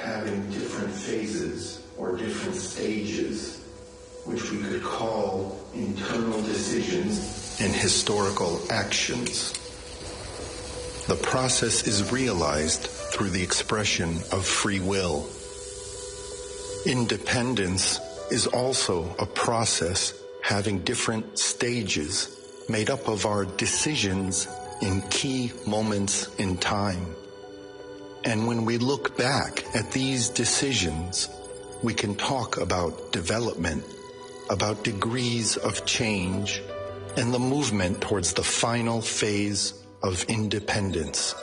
having different phases or different stages, which we could call internal decisions and historical actions. The process is realized through the expression of free will. Independence is also a process having different stages made up of our decisions in key moments in time. And when we look back at these decisions, we can talk about development, about degrees of change, and the movement towards the final phase of independence,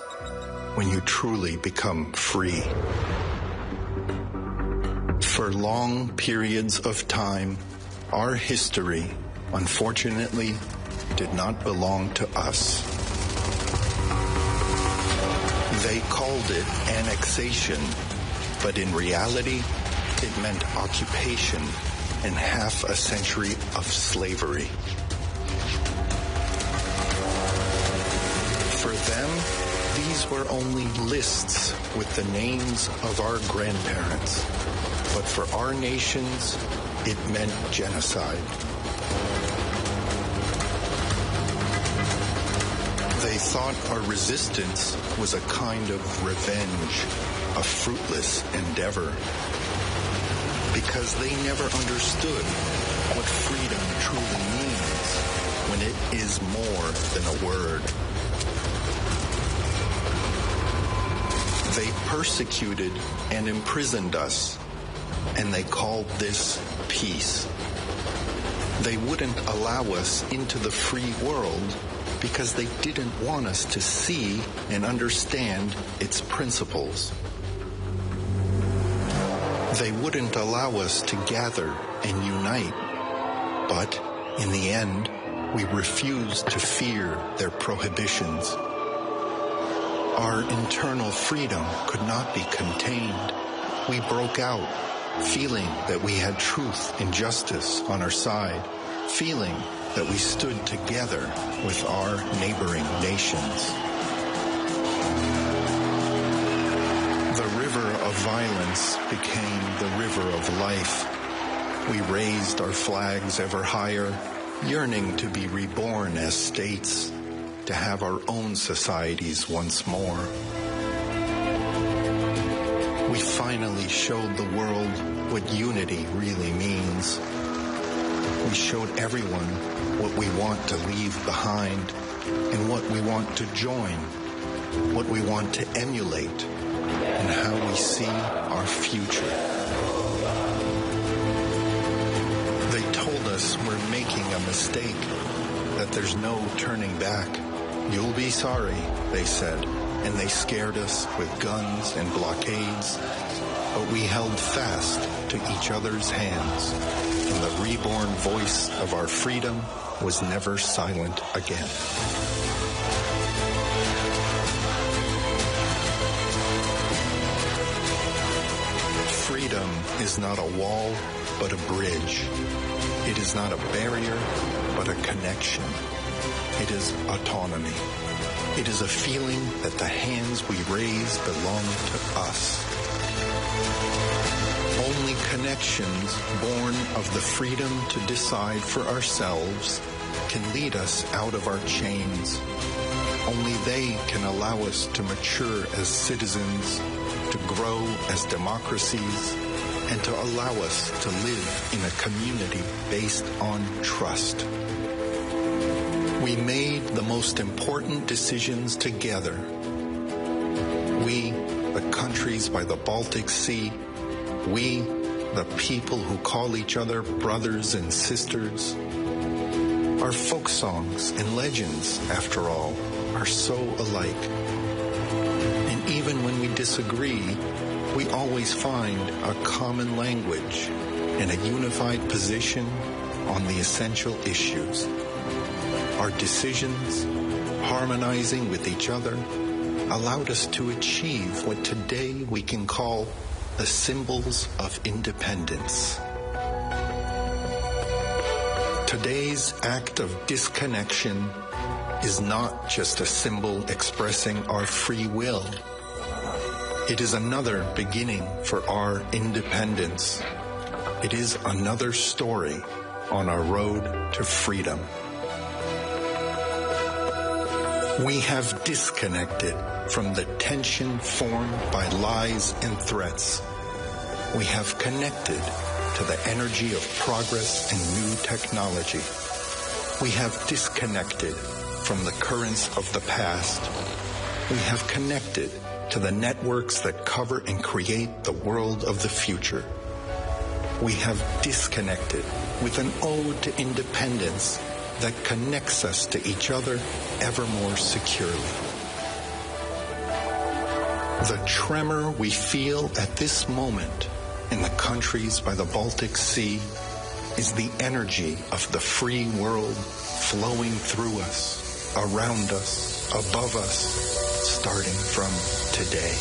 when you truly become free. For long periods of time, our history, unfortunately, did not belong to us. They called it annexation, but in reality, it meant occupation and half a century of slavery. For them, these were only lists with the names of our grandparents. But for our nations, it meant genocide. They thought our resistance was a kind of revenge, a fruitless endeavor, because they never understood what freedom truly means when it is more than a word. They persecuted and imprisoned us, and they called this peace. They wouldn't allow us into the free world because they didn't want us to see and understand its principles. They wouldn't allow us to gather and unite, but in the end, we refused to fear their prohibitions. Our internal freedom could not be contained. We broke out, feeling that we had truth and justice on our side, feeling that we stood together with our neighboring nations. The river of violence became the river of life. We raised our flags ever higher, yearning to be reborn as states, to have our own societies once more. We finally showed the world what unity really means. We showed everyone what we want to leave behind and what we want to join, what we want to emulate, and how we see our future. They told us we're making a mistake, that there's no turning back. You'll be sorry, they said, and they scared us with guns and blockades, but we held fast to each other's hands, and the reborn voice of our freedom was never silent again. Freedom is not a wall, but a bridge. It is not a barrier, but a connection. It is autonomy. It is a feeling that the hands we raise belong to us. Only connections born of the freedom to decide for ourselves can lead us out of our chains. Only they can allow us to mature as citizens, to grow as democracies, and to allow us to live in a community based on trust. We made the most important decisions together. We, the countries by the Baltic Sea, we, the people who call each other brothers and sisters. Our folk songs and legends, after all, are so alike. And even when we disagree, we always find a common language and a unified position on the essential issues. Our decisions, harmonizing with each other, allowed us to achieve what today we can call the symbols of independence. Today's act of disconnection is not just a symbol expressing our free will. It is another beginning for our independence. It is another story on our road to freedom. We have disconnected from the tension formed by lies and threats. We have connected to the energy of progress and new technology. We have disconnected from the currents of the past. We have connected to the networks that cover and create the world of the future. We have disconnected with an ode to independence that connects us to each other ever more securely. The tremor we feel at this moment in the countries by the Baltic Sea is the energy of the free world flowing through us, around us, above us, starting from today.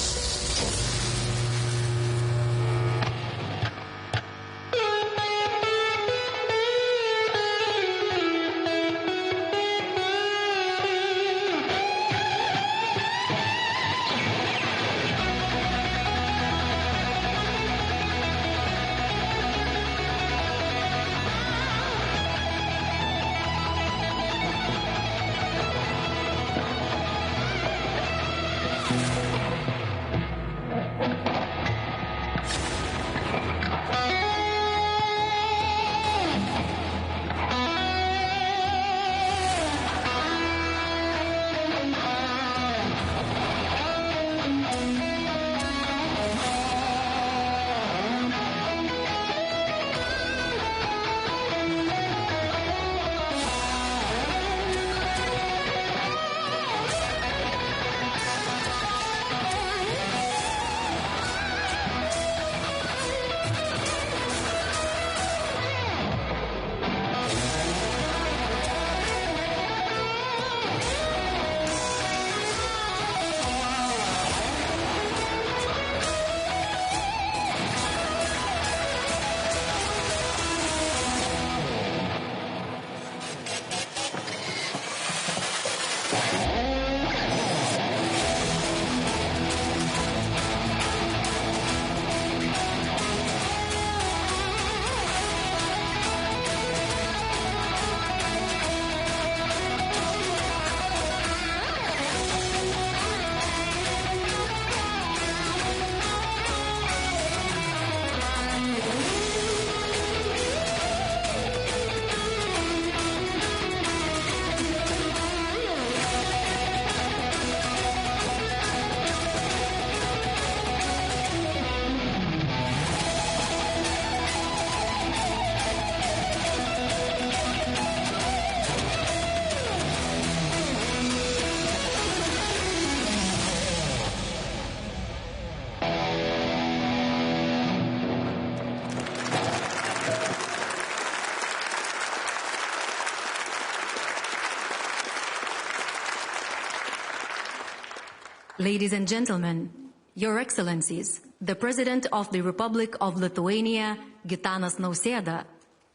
Ladies and gentlemen, Your Excellencies, the President of the Republic of Lithuania, Gitanas Nausėda,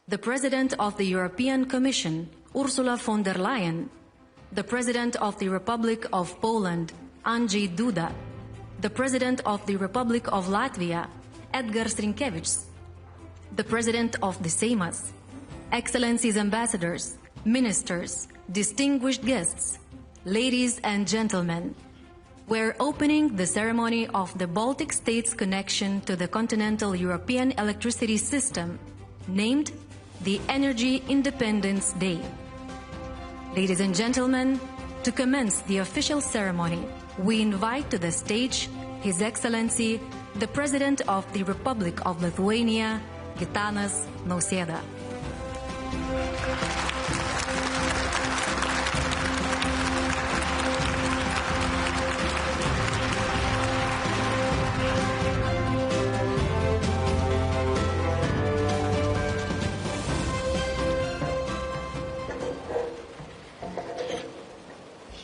the President of the European Commission, Ursula von der Leyen, the President of the Republic of Poland, Andrzej Duda, the President of the Republic of Latvia, Edgars Rinkevičius, the President of the Seimas, Excellencies Ambassadors, Ministers, distinguished guests, ladies and gentlemen, we're opening the ceremony of the Baltic States' connection to the continental European electricity system, named the Energy Independence Day. Ladies and gentlemen, to commence the official ceremony, we invite to the stage His Excellency, the President of the Republic of Lithuania, Gitanas Nausėda.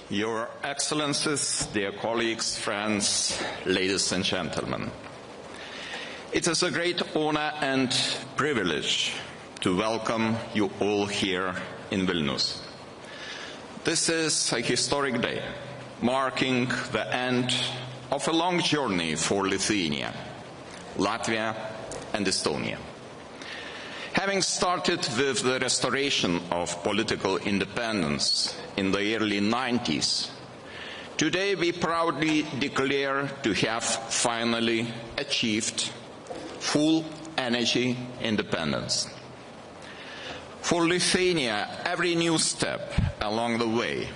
Your Excellencies, dear colleagues, friends, ladies and gentlemen. It is a great honor and privilege to welcome you all here in Vilnius. This is a historic day, marking the end of a long journey for Lithuania, Latvia, and Estonia. Having started with the restoration of political independence in the early 90s, today we proudly declare to have finally achieved full energy independence. For Lithuania, every new step along the way,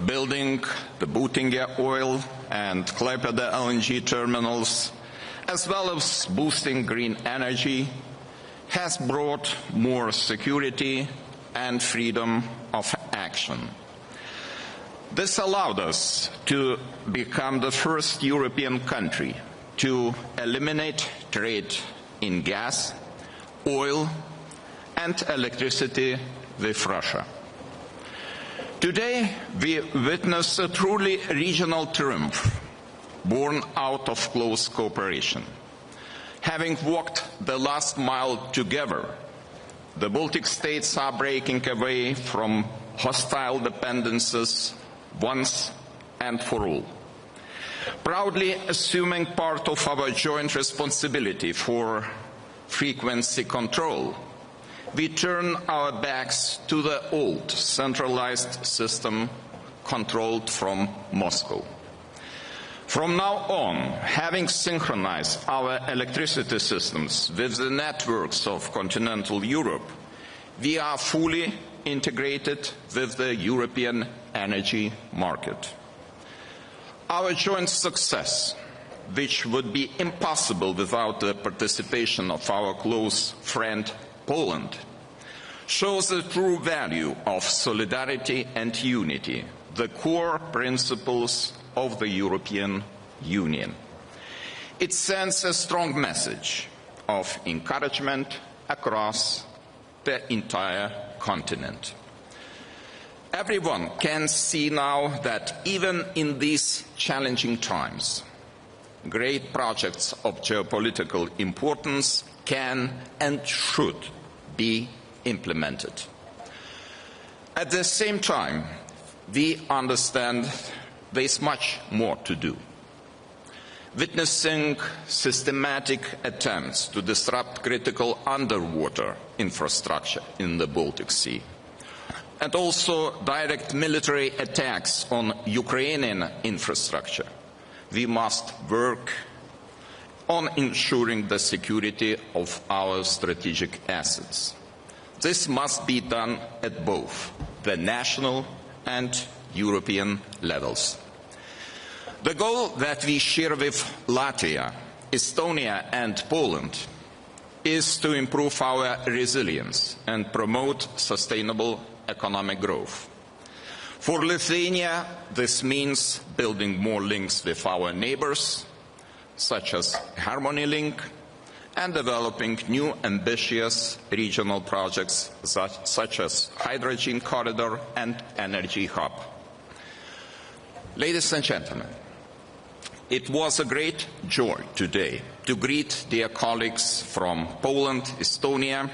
building the Būtingė oil and Klaipėda LNG terminals, as well as boosting green energy, has brought more security and freedom of action. This allowed us to become the first European country to eliminate trade in gas, oil, and electricity with Russia. Today, we witness a truly regional triumph born out of close cooperation. Having walked the last mile together, the Baltic states are breaking away from hostile dependencies once and for all. Proudly assuming part of our joint responsibility for frequency control, we turn our backs to the old centralized system controlled from Moscow. From now on, having synchronized our electricity systems with the networks of continental Europe, we are fully integrated with the European energy market. Our joint success, which would be impossible without the participation of our close friend Poland, shows the true value of solidarity and unity, the core principles of the European Union. It sends a strong message of encouragement across the entire continent. Everyone can see now that even in these challenging times, great projects of geopolitical importance can and should be implemented. At the same time, we understand there is much more to do. Witnessing systematic attempts to disrupt critical underwater infrastructure in the Baltic Sea, and also direct military attacks on Ukrainian infrastructure, we must work on ensuring the security of our strategic assets. This must be done at both the national and European levels. The goal that we share with Latvia, Estonia and Poland is to improve our resilience and promote sustainable economic growth. For Lithuania, this means building more links with our neighbors, such as Harmony Link, and developing new ambitious regional projects such as Hydrogen Corridor and Energy Hub. Ladies and gentlemen, it was a great joy today to greet dear colleagues from Poland, Estonia,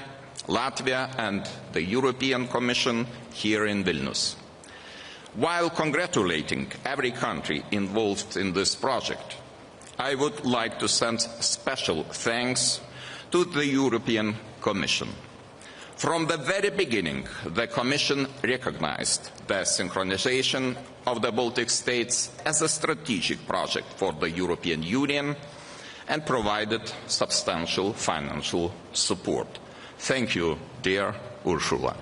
Latvia and the European Commission here in Vilnius. While congratulating every country involved in this project, I would like to send special thanks to the European Commission. From the very beginning, the Commission recognized the synchronization of the Baltic states as a strategic project for the European Union and provided substantial financial support. Thank you, dear Ursula.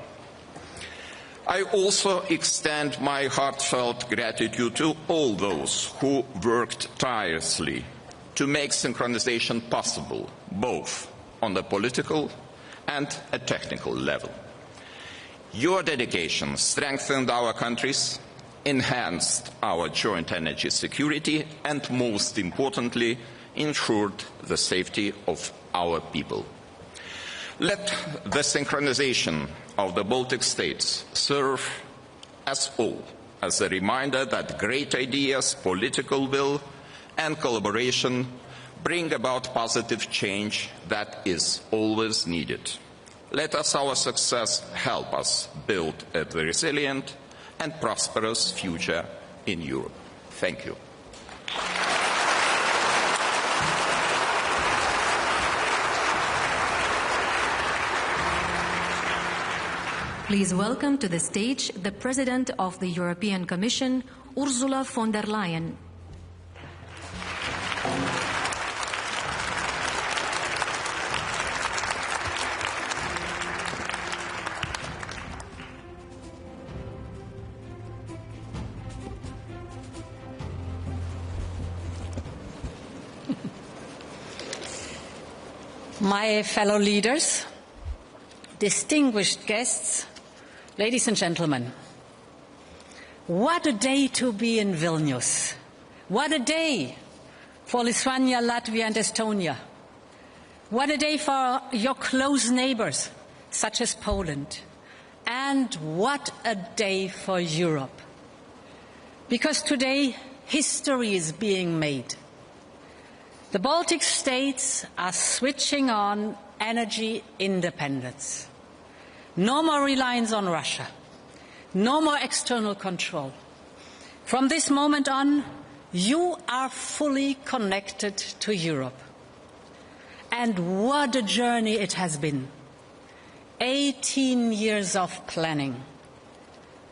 I also extend my heartfelt gratitude to all those who worked tirelessly to make synchronization possible, both on the political and a technical level. Your dedication strengthened our countries, enhanced our joint energy security, and most importantly, ensured the safety of our people. Let the synchronization of the Baltic states serve us all as a reminder that great ideas, political will, and collaboration bring about positive change that is always needed. Let our success help us build a resilient and prosperous future in Europe. Thank you. Please welcome to the stage the President of the European Commission, Ursula von der Leyen. My fellow leaders, distinguished guests, ladies and gentlemen, what a day to be in Vilnius. What a day for Lithuania, Latvia and Estonia. What a day for your close neighbors, such as Poland. And what a day for Europe. Because today, history is being made. The Baltic states are switching on energy independence. No more reliance on Russia. No more external control. From this moment on, you are fully connected to Europe. And what a journey it has been. 18 years of planning.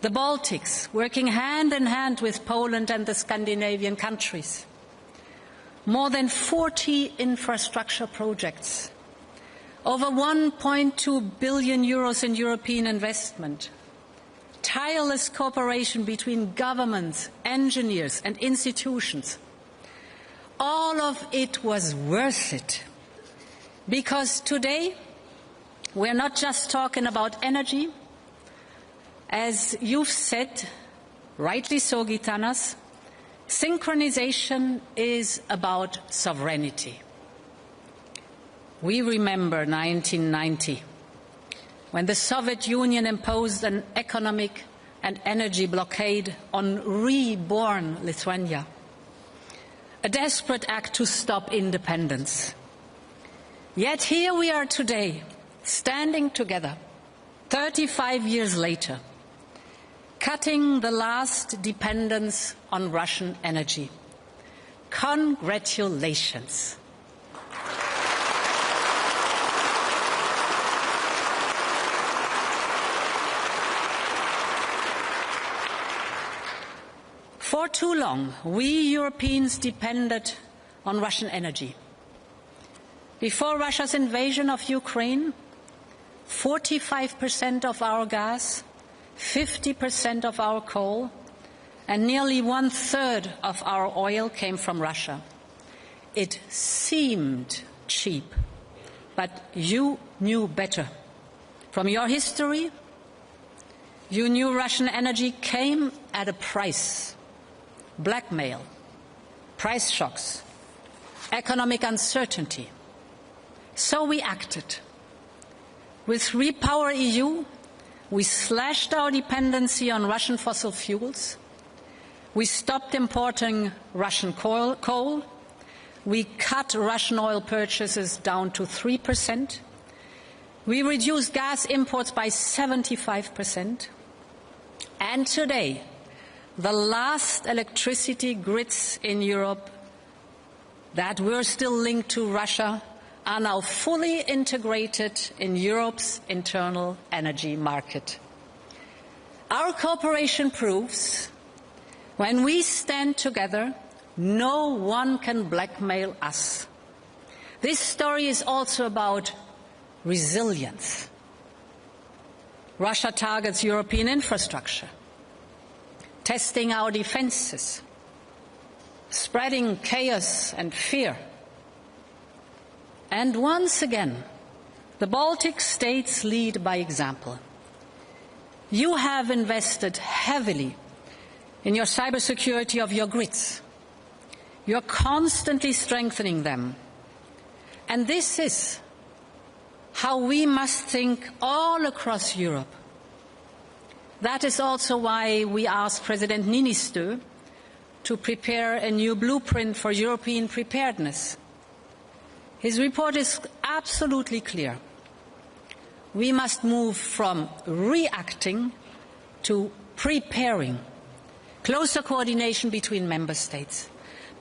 The Baltics working hand in hand with Poland and the Scandinavian countries. More than 40 infrastructure projects, over 1.2 billion euros in European investment, tireless cooperation between governments, engineers and institutions. All of it was worth it, because today we're not just talking about energy. As you've said, rightly so, Gitanas, synchronization is about sovereignty. We remember 1990, when the Soviet Union imposed an economic and energy blockade on reborn Lithuania, a desperate act to stop independence. Yet here we are today, standing together, 35 years later, cutting the last dependence on Russian energy. Congratulations. For too long, we Europeans depended on Russian energy. Before Russia's invasion of Ukraine, 45% of our gas, 50% of our coal, and nearly 1/3 of our oil came from Russia. It seemed cheap, but you knew better. From your history, you knew Russian energy came at a price. Blackmail, price shocks, economic uncertainty. So we acted. With Repower EU, we slashed our dependency on Russian fossil fuels. We stopped importing Russian coal. We cut Russian oil purchases down to 3%. We reduced gas imports by 75%. And today, the last electricity grids in Europe that were still linked to Russia are now fully integrated in Europe's internal energy market. Our cooperation proves when we stand together, no one can blackmail us. This story is also about resilience. Russia targets European infrastructure, testing our defenses, spreading chaos and fear. And once again, the Baltic states lead by example. You have invested heavily in your cybersecurity of your grids. You're constantly strengthening them. And this is how we must think all across Europe. That is also why we asked President Niinistö to prepare a new blueprint for European preparedness. His report is absolutely clear. We must move from reacting to preparing. Closer coordination between member states,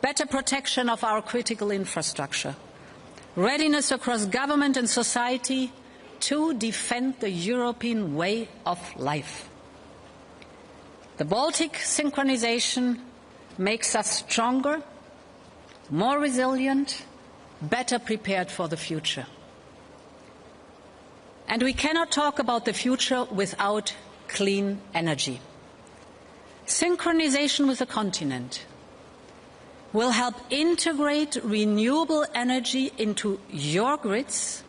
better protection of our critical infrastructure, readiness across government and society to defend the European way of life. The Baltic synchronization makes us stronger, more resilient, better prepared for the future. And we cannot talk about the future without clean energy. Synchronization with the continent will help integrate renewable energy into your grids.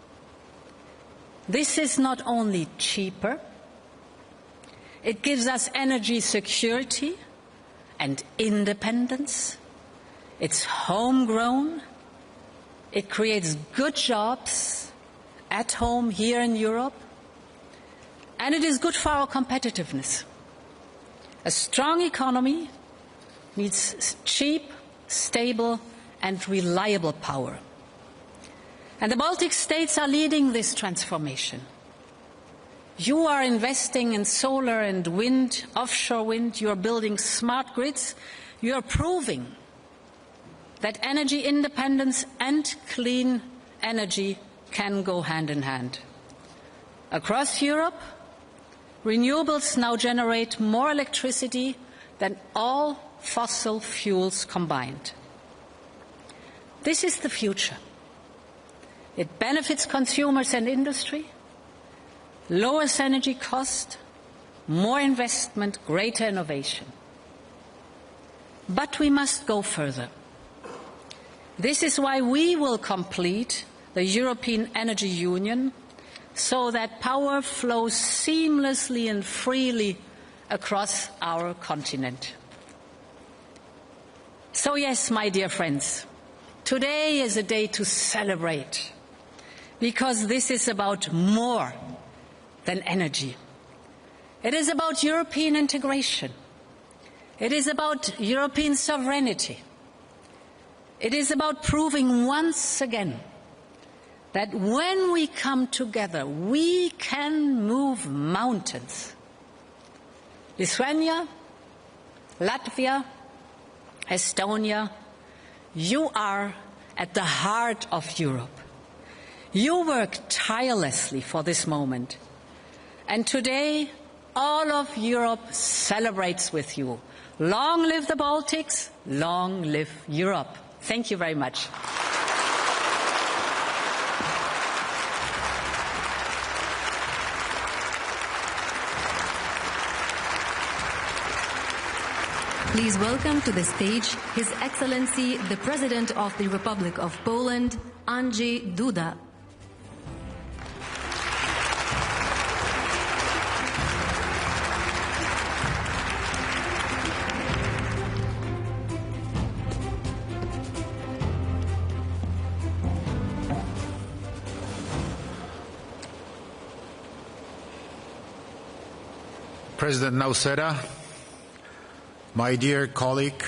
This is not only cheaper, it gives us energy security and independence. It's homegrown. It creates good jobs at home here in Europe. And it is good for our competitiveness. A strong economy needs cheap, stable and reliable power. And the Baltic states are leading this transformation. You are investing in solar and wind, offshore wind, you are building smart grids, you are proving that energy independence and clean energy can go hand in hand. Across Europe, renewables now generate more electricity than all fossil fuels combined. This is the future. It benefits consumers and industry, lowers energy cost, more investment, greater innovation. But we must go further. This is why we will complete the European Energy Union so that power flows seamlessly and freely across our continent. So yes, my dear friends, today is a day to celebrate, because this is about more than energy. It is about European integration. It is about European sovereignty. It is about proving once again that when we come together, we can move mountains. Lithuania, Latvia, Estonia, you are at the heart of Europe. You work tirelessly for this moment. And today, all of Europe celebrates with you. Long live the Baltics, long live Europe. Thank you very much. Please welcome to the stage His Excellency, the President of the Republic of Poland, Andrzej Duda. President Nausėda, my dear colleague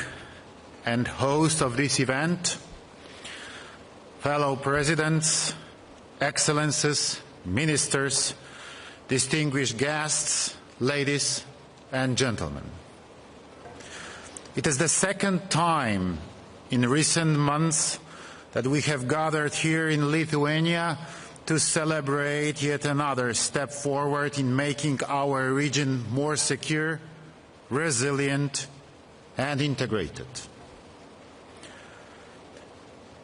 and host of this event, fellow presidents, excellencies, ministers, distinguished guests, ladies and gentlemen. It is the second time in recent months that we have gathered here in Lithuania to celebrate yet another step forward in making our region more secure, resilient and integrated.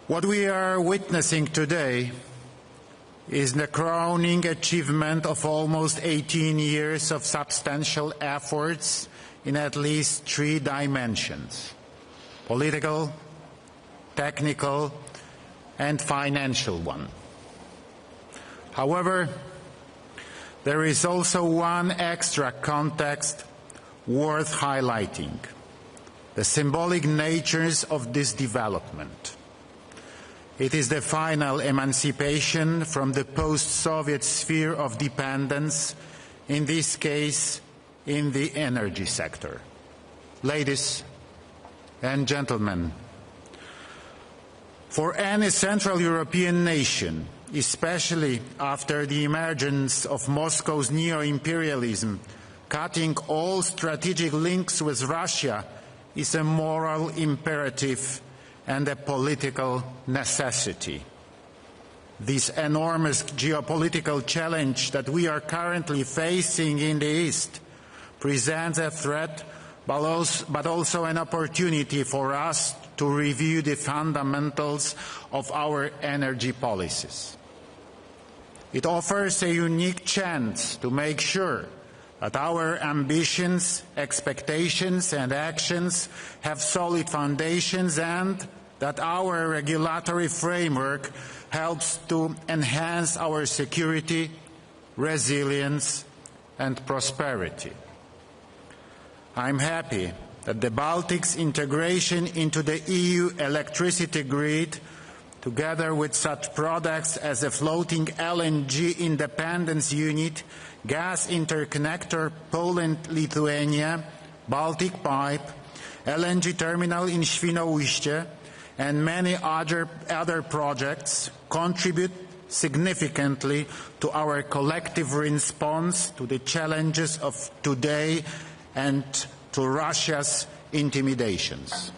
What we are witnessing today is the crowning achievement of almost 18 years of substantial efforts in at least 3 dimensions: political, technical and financial one. However, there is also one extra context worth highlighting: the symbolic natures of this development. It is the final emancipation from the post-Soviet sphere of dependence, in this case, in the energy sector. Ladies and gentlemen, for any Central European nation, especially after the emergence of Moscow's neo-imperialism, cutting all strategic links with Russia is a moral imperative and a political necessity. this enormous geopolitical challenge that we are currently facing in the East presents a threat, but also an opportunity for us to review the fundamentals of our energy policies. It offers a unique chance to make sure that our ambitions, expectations and actions have solid foundations and that our regulatory framework helps to enhance our security, resilience and prosperity. I'm happy that the Baltic's integration into the EU electricity grid, together with such products as a floating LNG independence unit, gas interconnector Poland-Lithuania, Baltic pipe, LNG terminal in Świnoujście, and many other projects contribute significantly to our collective response to the challenges of today and to Russia's intimidations.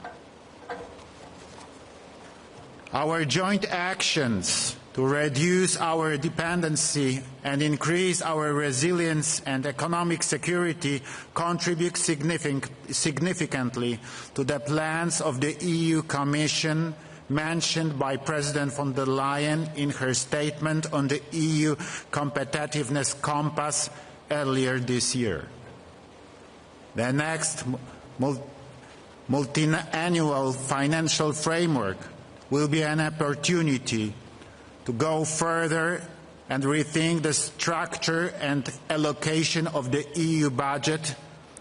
Our joint actions to reduce our dependency and increase our resilience and economic security contribute significantly to the plans of the EU Commission mentioned by President von der Leyen in her statement on the EU Competitiveness Compass earlier this year. The next multi-annual financial framework will be an opportunity to go further and rethink the structure and allocation of the EU budget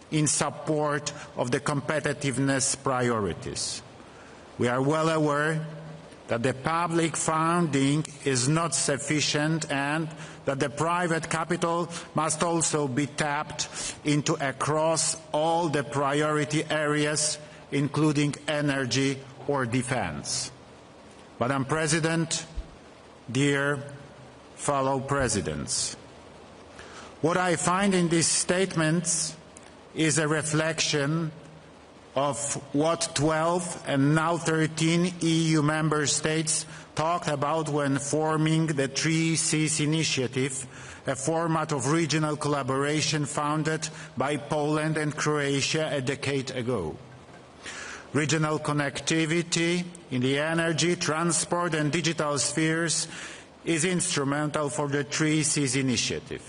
in support of the competitiveness priorities. We are well aware that the public funding is not sufficient and that the private capital must also be tapped into across all the priority areas, including energy or defense. Madam President, dear fellow presidents, what I find in these statements is a reflection of what 12 and now 13 EU member states talked about when forming the 3 Seas Initiative, a format of regional collaboration founded by Poland and Croatia a decade ago. Regional connectivity in the energy, transport and digital spheres is instrumental for the 3 Seas Initiative.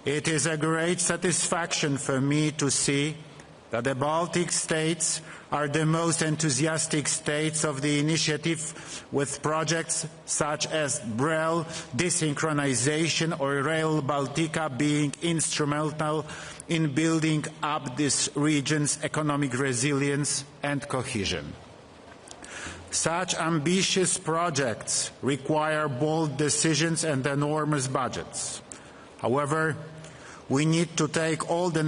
It is a great satisfaction for me to see that the Baltic states are the most enthusiastic states of the initiative, with projects such as BREL, desynchronization or Rail Baltica being instrumental in building up this region's economic resilience and cohesion. Such ambitious projects require bold decisions and enormous budgets. However, we need to take all the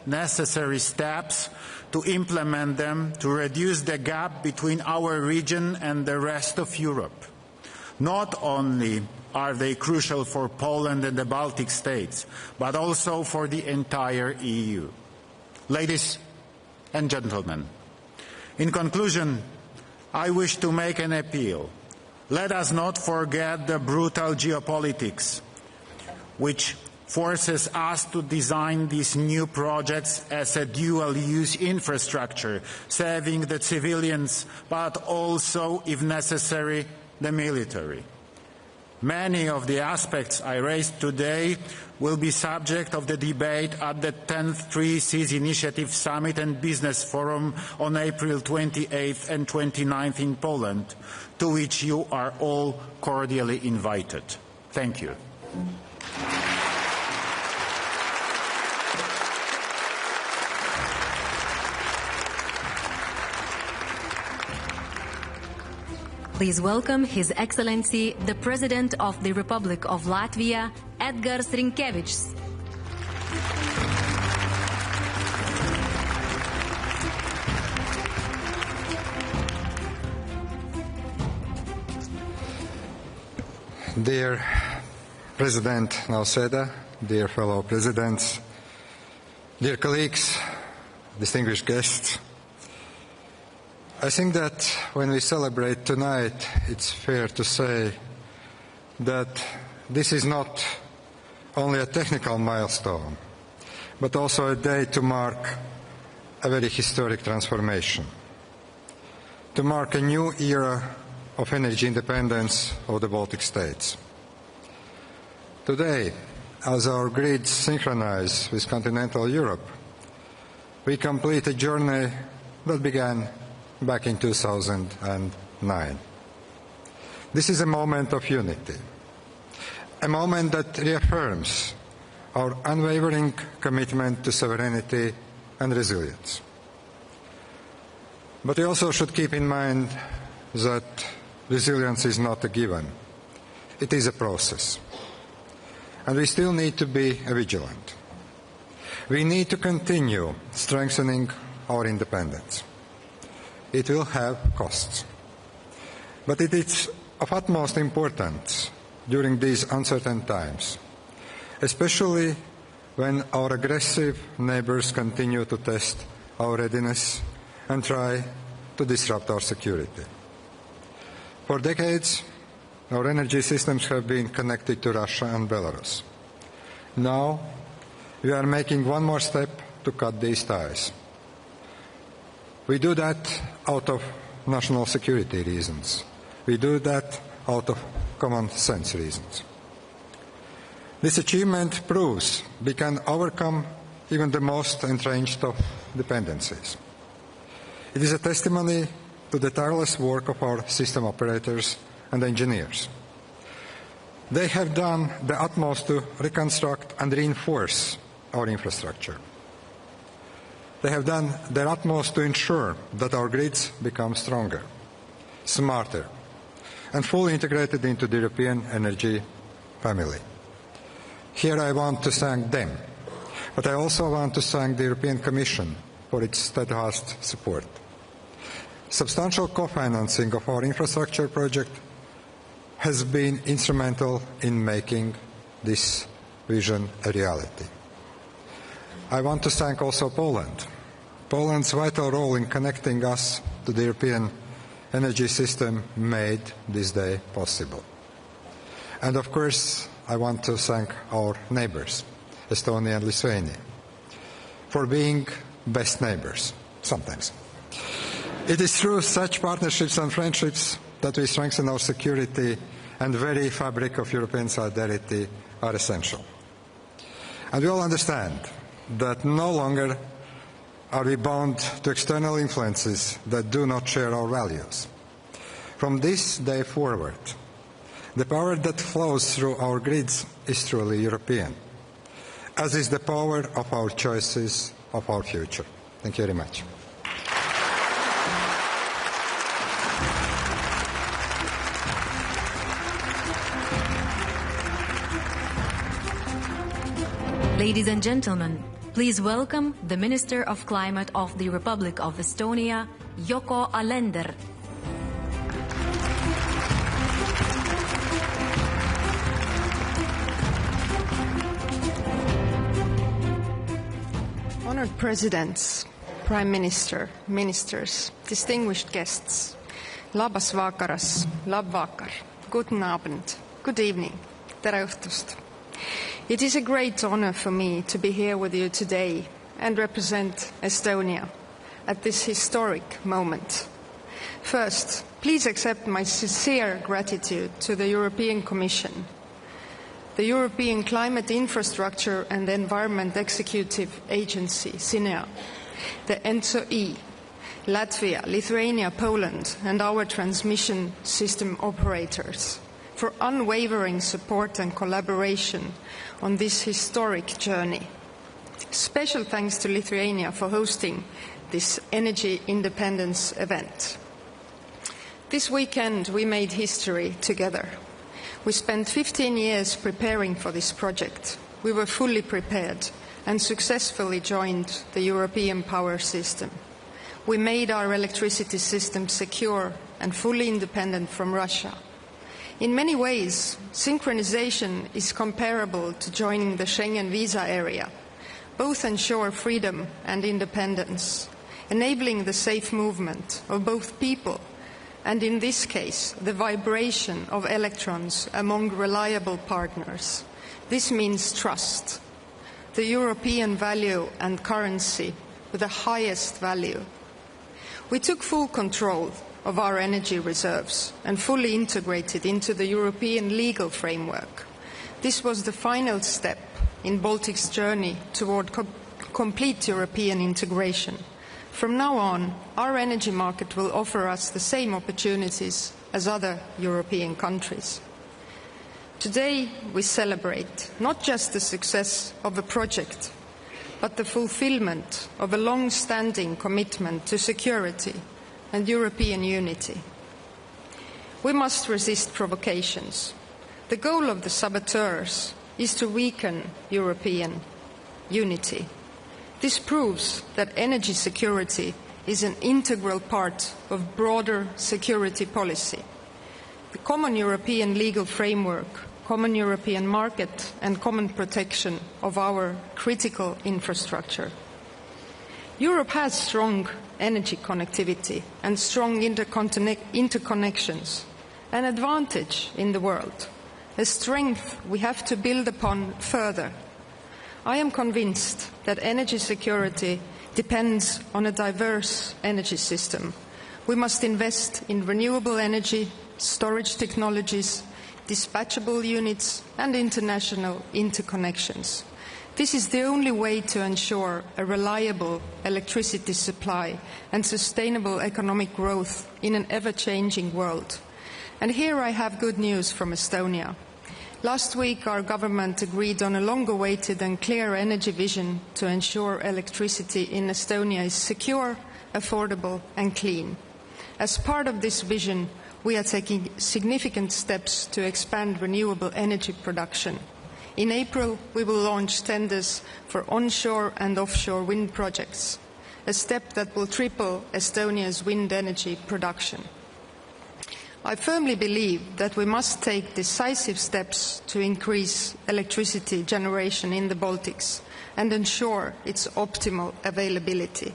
necessary steps to implement them to reduce the gap between our region and the rest of Europe. Not only are they crucial for Poland and the Baltic states, but also for the entire EU. Ladies and gentlemen, in conclusion, I wish to make an appeal. Let us not forget the brutal geopolitics, which forces us to design these new projects as a dual-use infrastructure, serving the civilians, but also, if necessary, the military. Many of the aspects I raised today will be subject of the debate at the 10th 3 Seas Initiative Summit and Business Forum on April 28th and 29th in Poland, to which you are all cordially invited. Thank you. Please welcome His Excellency, the President of the Republic of Latvia, Edgars Rinkevičs. Dear President Nausėda, dear fellow presidents, dear colleagues, distinguished guests, I think that when we celebrate tonight, it's fair to say that this is not only a technical milestone, but also a day to mark a very historic transformation, to mark a new era of energy independence of the Baltic states. Today, as our grids synchronize with continental Europe, we complete a journey that began back in 2009. This is a moment of unity, a moment that reaffirms our unwavering commitment to sovereignty and resilience. But we also should keep in mind that resilience is not a given. It is a process. And we still need to be vigilant. We need to continue strengthening our independence. It will have costs. But it is of utmost importance during these uncertain times, especially when our aggressive neighbors continue to test our readiness and try to disrupt our security. For decades, our energy systems have been connected to Russia and Belarus. Now, we are making one more step to cut these ties. We do that out of national security reasons. We do that out of common sense reasons. This achievement proves we can overcome even the most entrenched of dependencies. It is a testimony to the tireless work of our system operators and engineers. They have done the utmost to reconstruct and reinforce our infrastructure. They have done their utmost to ensure that our grids become stronger, smarter, and fully integrated into the European energy family. Here I want to thank them, but I also want to thank the European Commission for its steadfast support. Substantial co-financing of our infrastructure project has been instrumental in making this vision a reality. I want to thank also Poland. Poland's vital role in connecting us to the European energy system made this day possible. And of course, I want to thank our neighbors, Estonia and Lithuania, for being best neighbors, sometimes. It is through such partnerships and friendships that we strengthen our security, and the very fabric of European solidarity are essential. And we all understand that no longer are we bound to external influences that do not share our values. From this day forward, the power that flows through our grids is truly European, as is the power of our choices of our future. Thank you very much. Ladies and gentlemen, please welcome the Minister of Climate of the Republic of Estonia, Yoko Alender. Honored Presidents, Prime Minister, Ministers, distinguished guests, labas vakaras, lab vakar, guten Abend, good evening, tere õhtust. It is a great honor for me to be here with you today and represent Estonia at this historic moment. First, please accept my sincere gratitude to the European Commission, the European Climate Infrastructure and Environment Executive Agency, SINEA, the ENTSO-E, Latvia, Lithuania, Poland, and our transmission system operators for unwavering support and collaboration on this historic journey. Special thanks to Lithuania for hosting this energy independence event. This weekend we made history together. We spent 15 years preparing for this project. We were fully prepared and successfully joined the European power system. We made our electricity system secure and fully independent from Russia. In many ways, synchronization is comparable to joining the Schengen visa area. Both ensure freedom and independence. enabling the safe movement of both people and, in this case, the vibration of electrons among reliable partners. This means trust, the European value and currency with the highest value. We took full control of our energy reserves and fully integrated into the European legal framework. This was the final step in Baltic's journey toward complete European integration. From now on, our energy market will offer us the same opportunities as other European countries. Today, we celebrate not just the success of a project, but the fulfillment of a long-standing commitment to security and European unity. We must resist provocations. The goal of the saboteurs is to weaken European unity. This proves that energy security is an integral part of broader security policy. The common European legal framework, common European market and common protection of our critical infrastructure. Europe has strong energy connectivity and strong interconnections, an advantage in the world, a strength we have to build upon further. I am convinced that energy security depends on a diverse energy system. We must invest in renewable energy, storage technologies, dispatchable units and international interconnections. This is the only way to ensure a reliable electricity supply and sustainable economic growth in an ever-changing world. And here I have good news from Estonia. Last week, our government agreed on a long-awaited and clear energy vision to ensure electricity in Estonia is secure, affordable and clean. As part of this vision, we are taking significant steps to expand renewable energy production. In April, we will launch tenders for onshore and offshore wind projects, a step that will triple Estonia's wind energy production. I firmly believe that we must take decisive steps to increase electricity generation in the Baltics and ensure its optimal availability.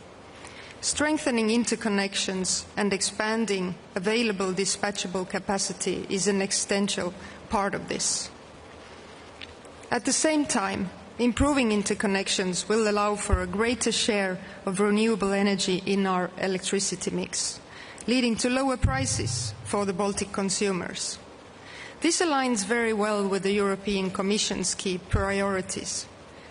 Strengthening interconnections and expanding available dispatchable capacity is an essential part of this. At the same time, improving interconnections will allow for a greater share of renewable energy in our electricity mix, leading to lower prices for the Baltic consumers. This aligns very well with the European Commission's key priorities,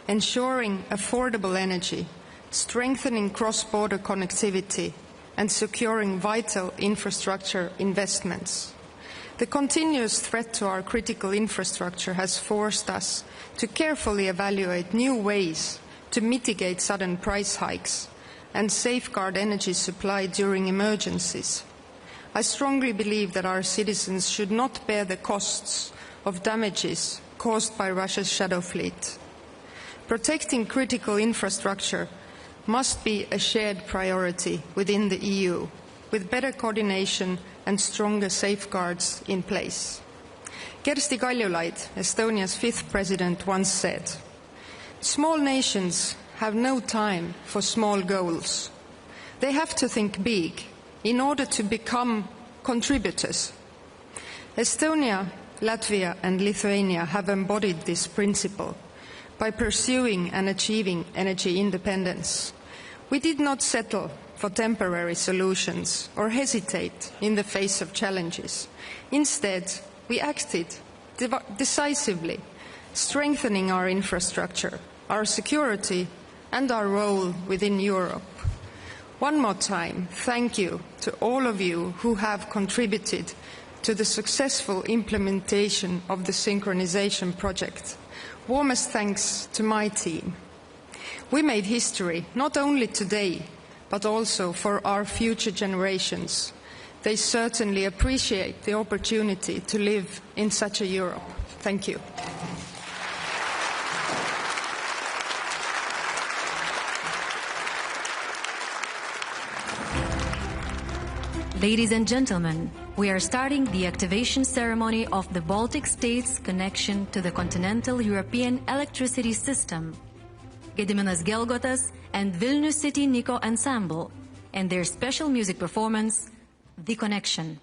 ensuring affordable energy, strengthening cross-border connectivity, and securing vital infrastructure investments. The continuous threat to our critical infrastructure has forced us to carefully evaluate new ways to mitigate sudden price hikes and safeguard energy supply during emergencies. I strongly believe that our citizens should not bear the costs of damages caused by Russia's shadow fleet. Protecting critical infrastructure must be a shared priority within the EU, with better coordination and stronger safeguards in place. Kersti Kaljulaid, Estonia's 5th president, once said, "Small nations have no time for small goals. They have to think big in order to become contributors." Estonia, Latvia and Lithuania have embodied this principle by pursuing and achieving energy independence. We did not settle for temporary solutions or hesitate in the face of challenges. Instead, we acted decisively, strengthening our infrastructure, our security and our role within Europe. One more time, thank you to all of you who have contributed to the successful implementation of the Synchronization project. Warmest thanks to my team. We made history not only today, but also for our future generations. They certainly appreciate the opportunity to live in such a Europe. Thank you. Ladies and gentlemen, we are starting the activation ceremony of the Baltic states' connection to the continental European electricity system. Gediminas Gelgotas and Vilnius City Niko Ensemble and their special music performance, The Connection.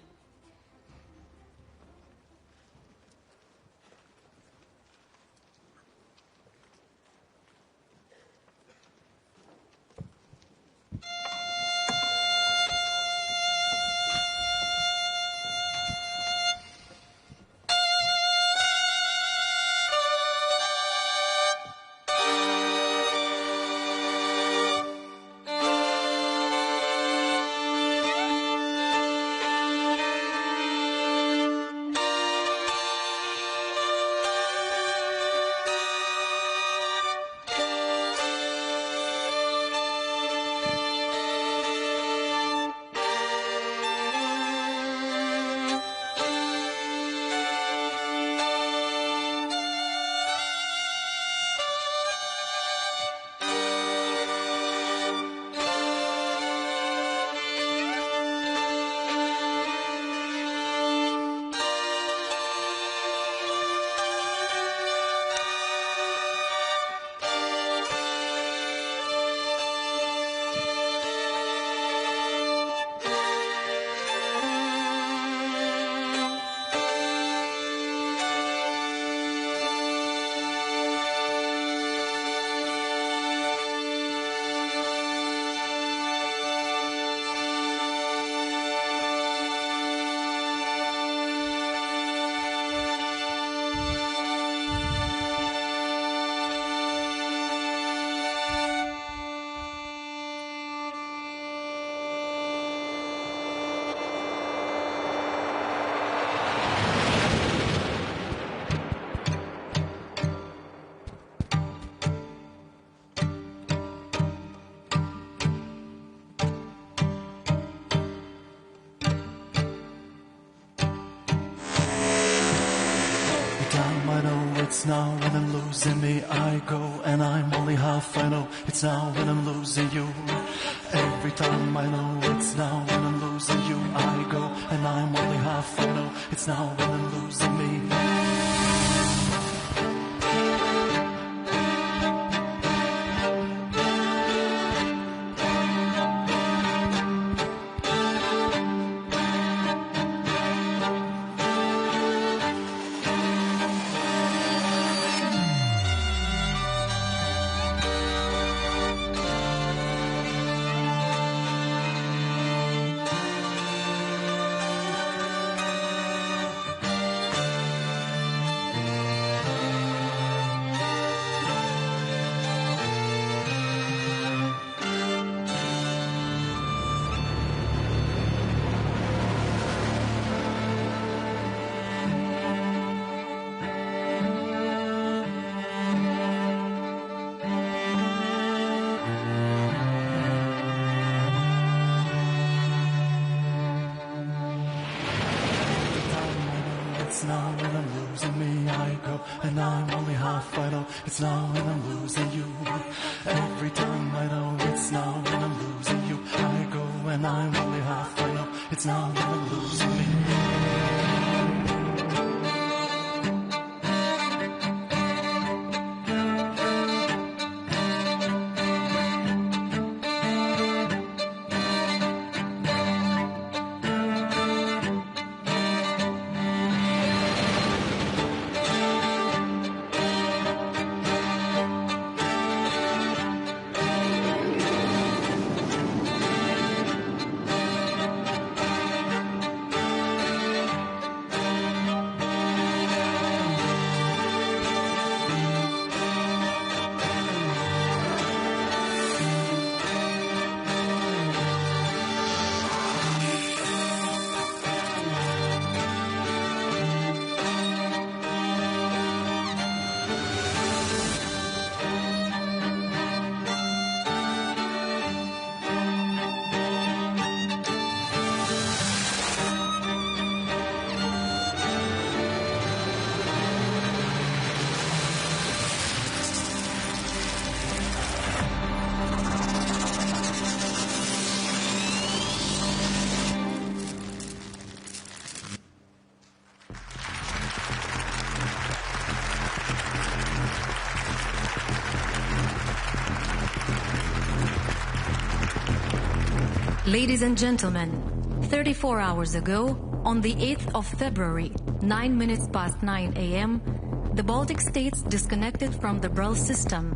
It's now when I'm losing me, I go, and I'm only half, I know. It's now when I'm losing you. Every time I know it's now when I'm losing you, I go, and I'm only half, I know. It's now when I'm losing me. now when I'm losing me, I go, and I'm only half, I know, it's now when I'm losing you. Every time I know it's now when I'm losing you, I go, and I'm only half, I know, it's now when I'm losing me. Ladies and gentlemen, 34 hours ago, on the 8th of February, 9 minutes past 9 a.m., the Baltic states disconnected from the Brel system.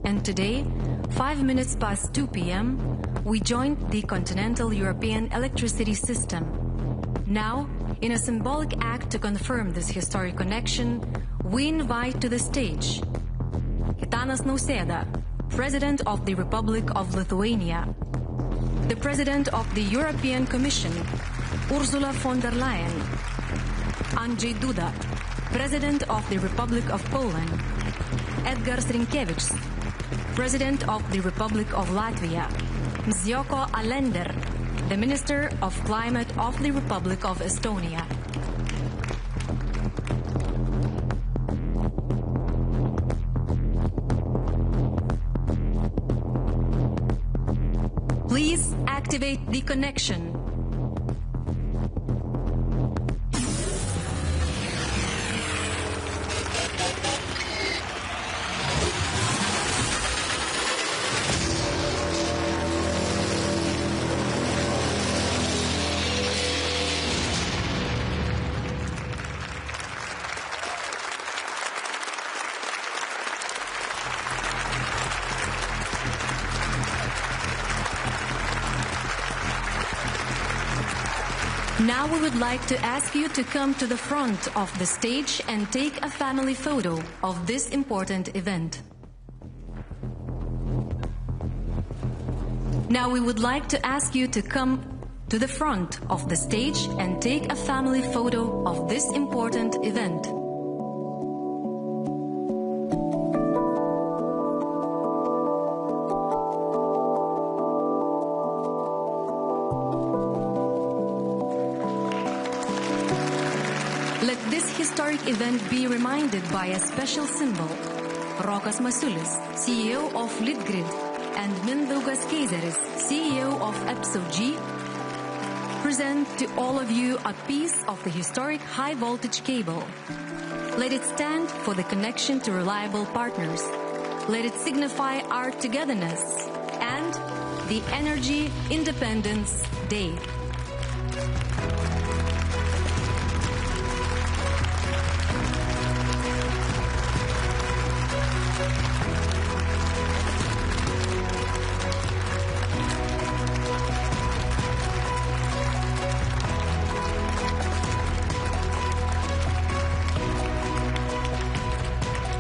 And today, 5 minutes past 2 p.m., we joined the continental European electricity system. Now, in a symbolic act to confirm this historic connection, we invite to the stage Gitanas Nausėda, President of the Republic of Lithuania, the President of the European Commission, Ursula von der Leyen, Andrzej Duda, President of the Republic of Poland, Edgars Rinkevičius, President of the Republic of Latvia, Mzioko Alender, the Minister of Climate of the Republic of Estonia. Please activate the connection. Now we would like to ask you to come to the front of the stage and take a family photo of this important event. Now we would like to ask you to come to the front of the stage and take a family photo of this important event. Let this historic event be reminded by a special symbol. Rokas Masiulis, CEO of Litgrid, and Mindaugas Keizeris, CEO of EPSO-G, present to all of you a piece of the historic high-voltage cable. Let it stand for the connection to reliable partners. Let it signify our togetherness and the Energy Independence Day.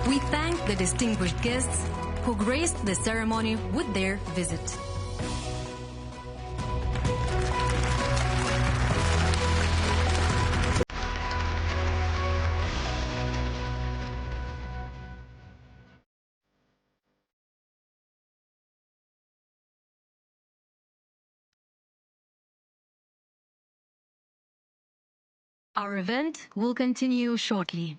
We thank the distinguished guests who graced the ceremony with their visit. Our event will continue shortly.